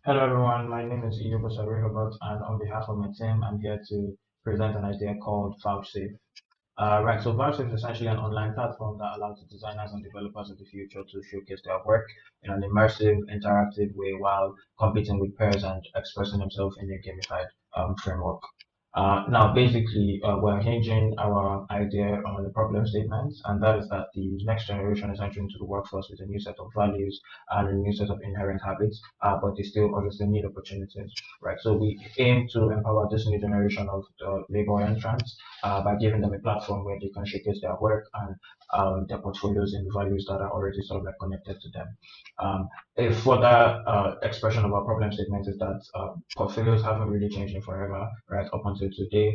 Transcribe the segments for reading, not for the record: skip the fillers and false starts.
Hello everyone, my name is Vouchsafe, and on behalf of my team, I'm here to present an idea called Vouchsafe. Right, so Vouchsafe is essentially an online platform that allows the designers and developers of the future to showcase their work in an immersive, interactive way while competing with peers and expressing themselves in a gamified framework. Now, basically, we're hinging our idea on the problem statements, and that is that the next generation is entering into the workforce with a new set of values and a new set of inherent habits, but they still obviously need opportunities, right? So we aim to empower this new generation of labor entrants by giving them a platform where they can showcase their work and their portfolios in values that are already sort of like connected to them. A further expression of our problem statement is that portfolios haven't really changed in forever, right? Up until today,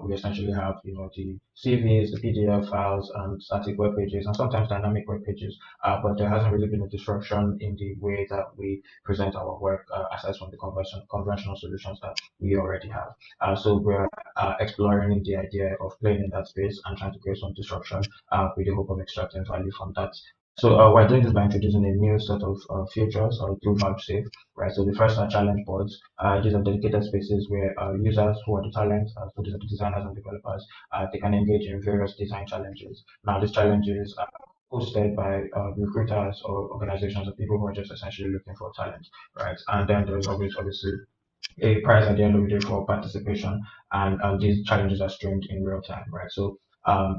we essentially have, the CVs, the PDF files, and static web pages, and sometimes dynamic web pages. But there hasn't really been a disruption in the way that we present our work, aside from the conventional solutions that we already have. So we're exploring the idea of playing in that space and trying to create some disruption with the hope of extracting value from that. So we're doing this by introducing a new set of features through Vouchsafe, right? So the first are challenge boards. These are dedicated spaces where users who are the talent, so these are the designers and developers, they can engage in various design challenges. Now, these challenges are hosted by recruiters or organizations of people who are just essentially looking for talent, right? And then there's always obviously a prize at the end of the day for participation, and these challenges are streamed in real time, right? So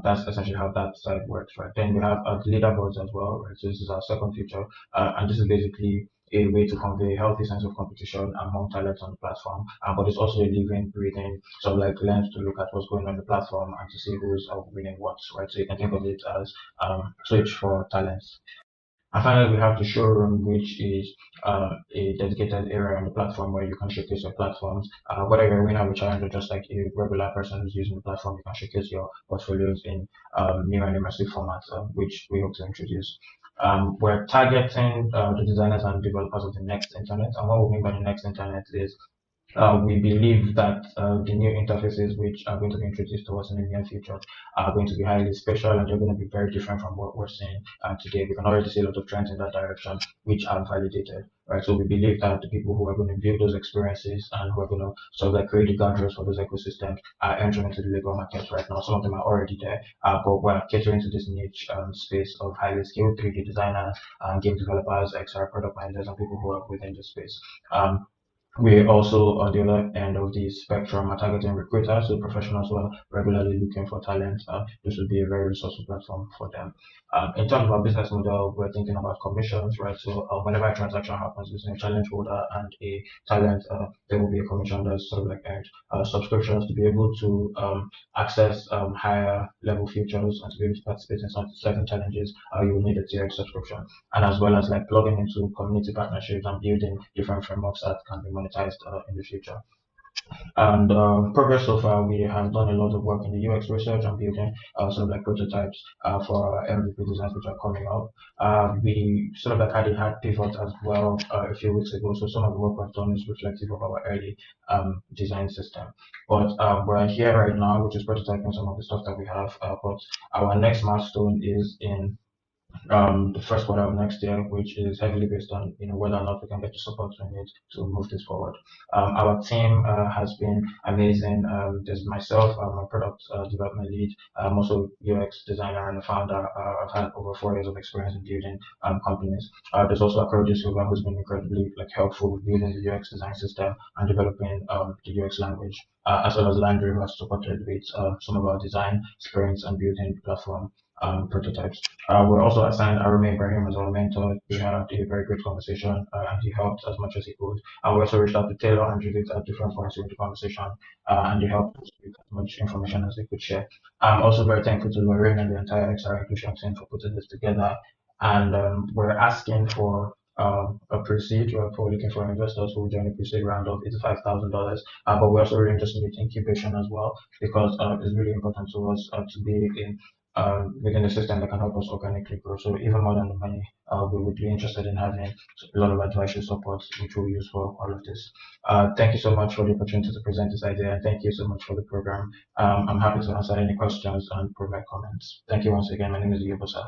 that's essentially how that side works, right? Then we have leaderboards as well, right? So this is our second feature, and this is basically a way to convey a healthy sense of competition among talents on the platform, but it's also a living, breathing sort of like lens to look at what's going on the platform and to see who's winning what, right? So you can think of it as Switch for talents. And finally, we have the showroom, which is a dedicated area on the platform where you can showcase your platforms. Whether you're a winner of a challenge or just like a regular person who's using the platform, you can showcase your portfolios in new and immersive formats, which we hope to introduce. We're targeting the designers and developers of the next internet. And what we mean by the next internet is we believe that the new interfaces which are going to be introduced to us in the near future are going to be highly special, and they're going to be very different from what we're seeing today. We can already see a lot of trends in that direction which are validated, right? So we believe that the people who are going to build those experiences and who are going to sort of like create the guardrails for those ecosystems are entering into the labor market right now. Some of them are already there, but we're catering to this niche space of highly skilled 3D designers, game developers, XR product managers, and people who are within the space. We also, on the other end of the spectrum, are targeting recruiters, so professionals who are regularly looking for talent. This would be a very resourceful platform for them. In terms of our business model, we're thinking about commissions, right? So whenever a transaction happens between a challenge holder and a talent, there will be a commission that's sort of like earned. Subscriptions to be able to access higher level features and to be able to participate in some certain challenges, you will need a tiered subscription, and as well as like plugging into community partnerships and building different frameworks that can be monetized in the future. And progress so far, we have done a lot of work in the UX research and building sort of like prototypes for our MVP designs which are coming up. We sort of like had a hard pivot as well a few weeks ago, so some of the work we've done is reflective of our early design system. But we're here right now, which is prototyping some of the stuff that we have. But our next milestone is in the first quarter of next year, which is heavily based on whether or not we can get the support we need to move this forward. Our team has been amazing. There's myself, I'm a product development lead. I'm also UX designer and a founder. I've had over 4 years of experience in building companies. There's also a Claudio Silva who's been incredibly like helpful with building the UX design system and developing the UX language, as well as Landry who has supported with some of our design sprints and building the platform prototypes. We're also assigned Arame Ibrahim as our mentor. We had a very great conversation and he helped as much as he could. We also reached out to Taylor and Judith at different points during the conversation and they helped us with as much information as they could share. I'm also very thankful to Lorraine and the entire XR inclusion team for putting this together. And we're asking for a pre-seed. We're looking for investors who will join a pre-seed round of $85,000. But we're also really just need incubation as well because it's really important to us to be in within the system that can help us organically grow. So even more than the money, we would be interested in having a lot of advisory support, which we'll use for all of this. Thank you so much for the opportunity to present this idea, and thank you so much for the program. I'm happy to answer any questions and provide comments. Thank you once again. My name is Yobosa.